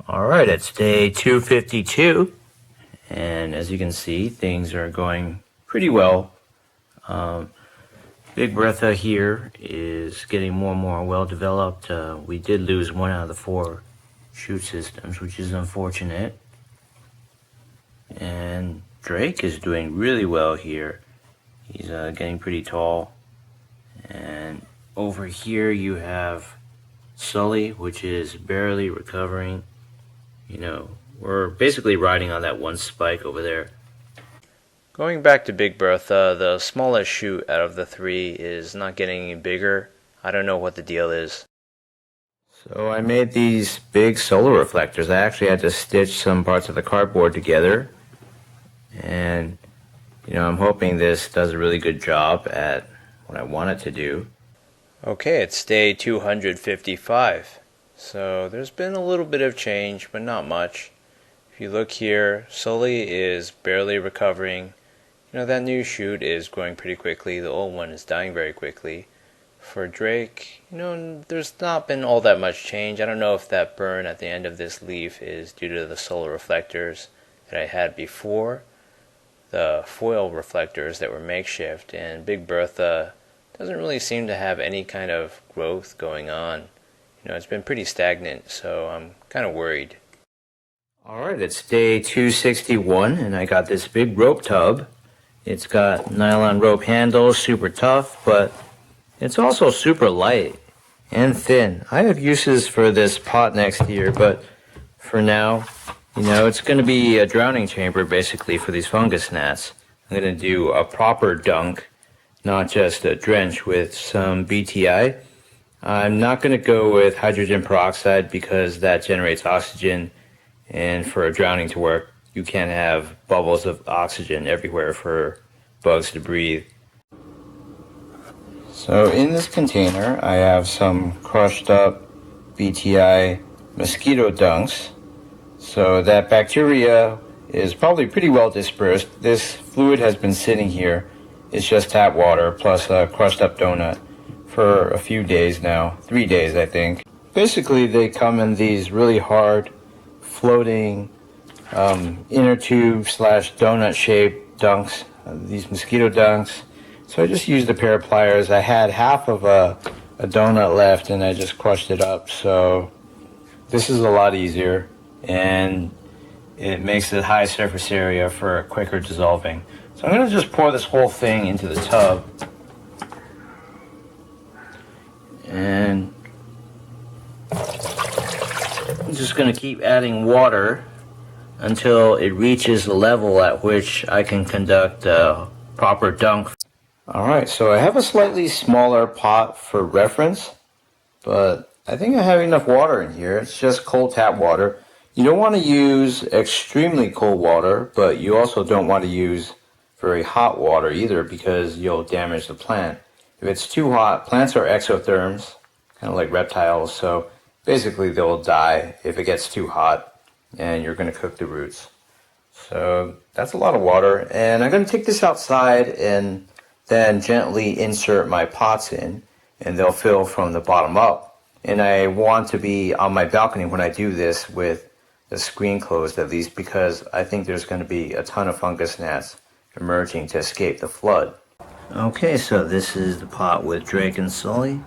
Alright, it's day 252, and as you can see, things are going pretty well. Big Bertha here is getting more and more well developed. We did lose one out of the 4 shoot systems, which is unfortunate. And Drake is doing really well here. He's getting pretty tall. And over here you have Sully, which is barely recovering. You know, we're basically riding on that one spike over there. Going back to Big Bertha, the smallest shoot out of the 3 is not getting any bigger. I don't know what the deal is. So I made these big solar reflectors. I actually had to stitch some parts of the cardboard together. And, you know, I'm hoping this does a really good job at what I want it to do. Okay, it's day 255. So there's been a little bit of change, but not much. If you look here, Sully is barely recovering. You know, that new shoot is growing pretty quickly. The old one is dying very quickly. For Drake, you know, there's not been all that much change. I don't know if that burn at the end of this leaf is due to the solar reflectors that I had before, the foil reflectors that were makeshift, and Big Bertha doesn't really seem to have any kind of growth going on. You know, it's been pretty stagnant, so I'm kind of worried. Alright, it's day 261, and I got this big rope tub. It's got nylon rope handles, super tough, but it's also super light and thin. I have uses for this pot next here, but for now, you know, it's going to be a drowning chamber basically for these fungus gnats. I'm going to do a proper dunk, not just a drench with some BTI. I'm not going to go with hydrogen peroxide because that generates oxygen, and for a drowning to work, you can't have bubbles of oxygen everywhere for bugs to breathe. So in this container, I have some crushed up BTI mosquito dunks. So that bacteria is probably pretty well dispersed. This fluid has been sitting here. It's just tap water plus a crushed up donut for a few days now, 3 days I think. Basically they come in these really hard floating inner tube / donut shaped dunks, these mosquito dunks. So I just used a pair of pliers. I had half of a donut left and I just crushed it up. So this is a lot easier and it makes it high surface area for quicker dissolving. So I'm going to just pour this whole thing into the tub. And I'm just going to keep adding water until it reaches the level at which I can conduct a proper dunk. Alright, so I have a slightly smaller pot for reference, but I think I have enough water in here. It's just cold tap water. You don't want to use extremely cold water, but you also don't want to use very hot water either because you'll damage the plant. If it's too hot, plants are exotherms, kind of like reptiles, so basically they'll die if it gets too hot and you're going to cook the roots. So that's a lot of water, and I'm going to take this outside and then gently insert my pots in, and they'll fill from the bottom up. And I want to be on my balcony when I do this with the screen closed at least, because I think there's going to be a ton of fungus gnats emerging to escape the flood. Okay, so this is the pot with Drake and Sully.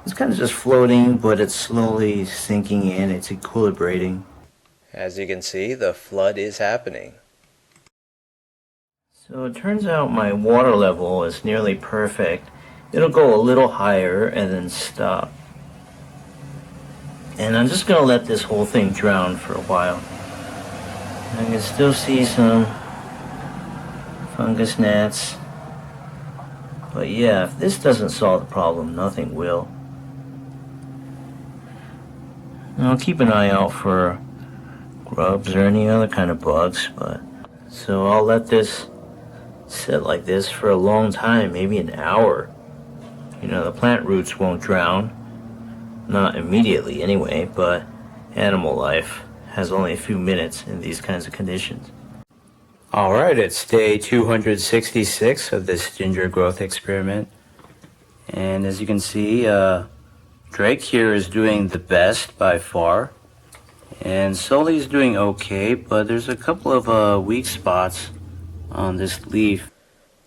It's kind of just floating, but it's slowly sinking in, it's equilibrating. As you can see, the flood is happening. So it turns out my water level is nearly perfect. It'll go a little higher and then stop. And I'm just going to let this whole thing drown for a while. I can still see some fungus gnats. But yeah, if this doesn't solve the problem, nothing will. And I'll keep an eye out for grubs or any other kind of bugs. So I'll let this sit like this for a long time, maybe an hour. You know, the plant roots won't drown. Not immediately anyway, but animal life has only a few minutes in these kinds of conditions. Alright, it's day 266 of this ginger growth experiment. And as you can see, Drake here is doing the best by far. And Sully's doing okay, but there's a couple of weak spots on this leaf.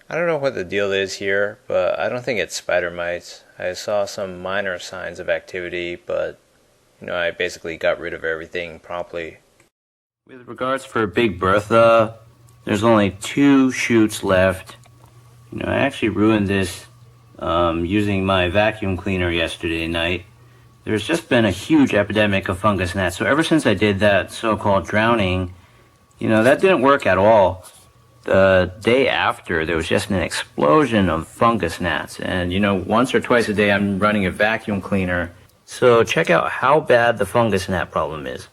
I don't know what the deal is here, but I don't think it's spider mites. I saw some minor signs of activity, but I basically got rid of everything promptly. With regards for Big Bertha, there's only 2 shoots left. I actually ruined this using my vacuum cleaner yesterday night. There's just been a huge epidemic of fungus gnats. So ever since I did that so-called drowning, that didn't work at all. The day after, there was just an explosion of fungus gnats. And, once or twice a day, I'm running a vacuum cleaner. So check out how bad the fungus gnat problem is.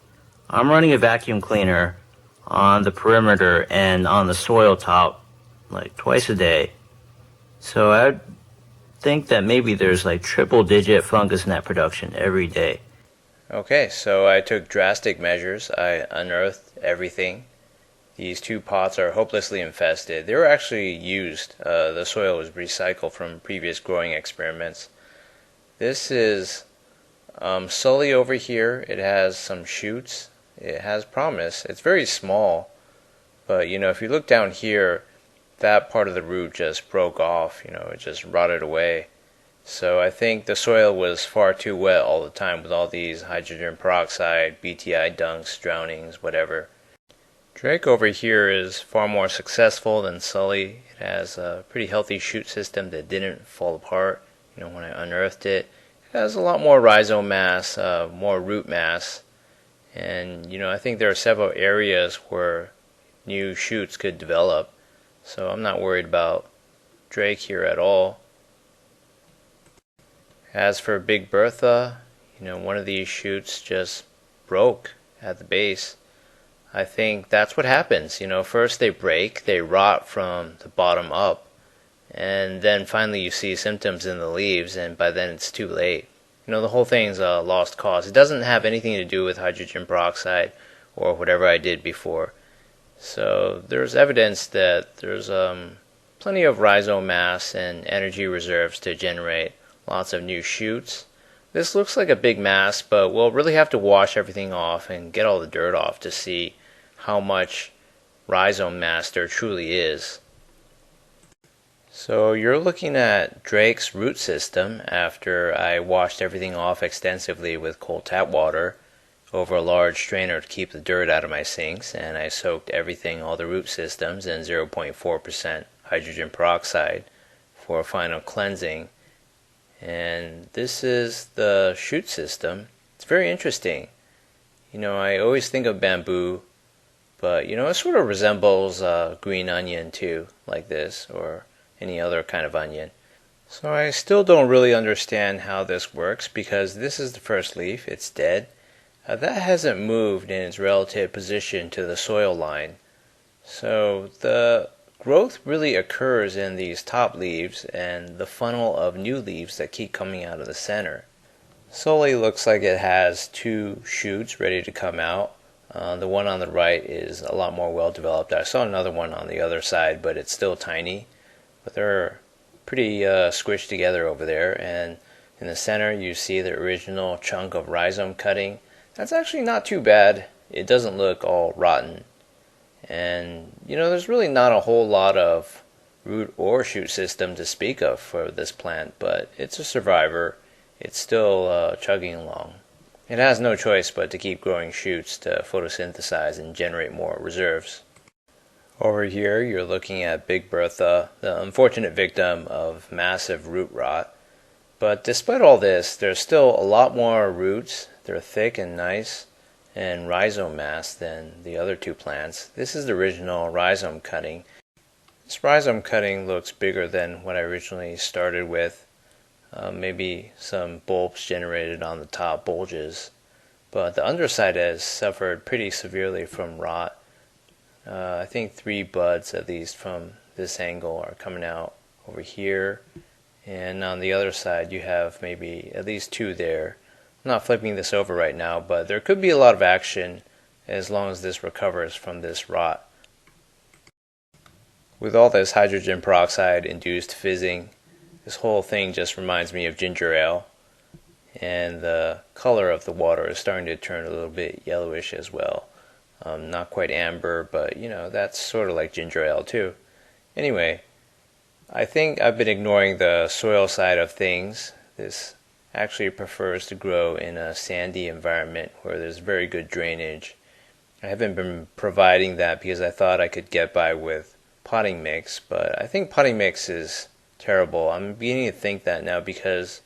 I'm running a vacuum cleaner on the perimeter and on the soil top like twice a day. So I think that maybe there's like triple-digit fungus gnat production every day. Okay, so I took drastic measures. I unearthed everything. These 2 pots are hopelessly infested. They were actually used. The soil was recycled from previous growing experiments. This is Sully over here. It has some shoots. It has promise. It's very small, but if you look down here, that part of the root just broke off. It just rotted away. So I think the soil was far too wet all the time with all these hydrogen peroxide, BTI dunks, drownings, whatever. Drake over here is far more successful than Sully. It has a pretty healthy shoot system that didn't fall apart. When I unearthed it, it has a lot more rhizome mass, more root mass, and I think there are several areas where new shoots could develop. So I'm not worried about Drake here at all. As for Big Bertha, one of these shoots just broke at the base. I think that's what happens. First they break, they rot from the bottom up, and then finally you see symptoms in the leaves, and by then it's too late. The whole thing's a lost cause. It doesn't have anything to do with hydrogen peroxide or whatever I did before. So there's evidence that there's plenty of rhizome mass and energy reserves to generate lots of new shoots. This looks like a big mass, but we'll really have to wash everything off and get all the dirt off to see how much rhizome mass there truly is. So you're looking at Drake's root system after I washed everything off extensively with cold tap water over a large strainer to keep the dirt out of my sinks, and I soaked everything, all the root systems, in 0.4% hydrogen peroxide for a final cleansing. And this is the shoot system. It's very interesting. I always think of bamboo, but it sort of resembles green onion too, like this, or any other kind of onion. So I still don't really understand how this works, because this is the first leaf, it's dead. That hasn't moved in its relative position to the soil line. So the growth really occurs in these top leaves and the funnel of new leaves that keep coming out of the center. Sully looks like it has 2 shoots ready to come out. The one on the right is a lot more well developed. I saw another one on the other side, but it's still tiny. But they're pretty squished together over there. And in the center you see the original chunk of rhizome cutting. That's actually not too bad. It doesn't look all rotten. And there's really not a whole lot of root or shoot system to speak of for this plant, but it's a survivor. It's still chugging along. It has no choice but to keep growing shoots to photosynthesize and generate more reserves. Over here you're looking at Big Bertha, the unfortunate victim of massive root rot. But despite all this, there's still a lot more roots. They're thick and nice, and rhizome mass than the other 2 plants. This is the original rhizome cutting. This rhizome cutting looks bigger than what I originally started with. Maybe some bulbs generated on the top bulges, but the underside has suffered pretty severely from rot. I think 3 buds at least from this angle are coming out over here, and on the other side you have maybe at least 2 there. I'm not flipping this over right now, but there could be a lot of action as long as this recovers from this rot. With all this hydrogen peroxide induced fizzing, this whole thing just reminds me of ginger ale. and the color of the water is starting to turn a little bit yellowish as well. Not quite amber, but that's sort of like ginger ale too. Anyway, I think I've been ignoring the soil side of things. This actually prefers to grow in a sandy environment where there's very good drainage. I haven't been providing that because I thought I could get by with potting mix, but I think potting mix is terrible. I'm beginning to think that now because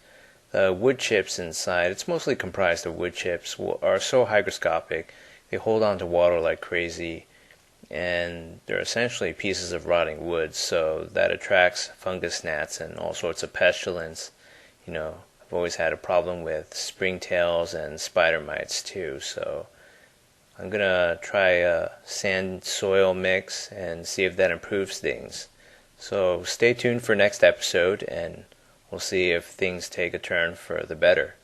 the wood chips inside, it's mostly comprised of wood chips, are so hygroscopic. They hold on to water like crazy, and they're essentially pieces of rotting wood, so that attracts fungus gnats and all sorts of pestilence. I've always had a problem with springtails and spider mites too, so I'm gonna try a sand soil mix and see if that improves things. So stay tuned for next episode, and we'll see if things take a turn for the better.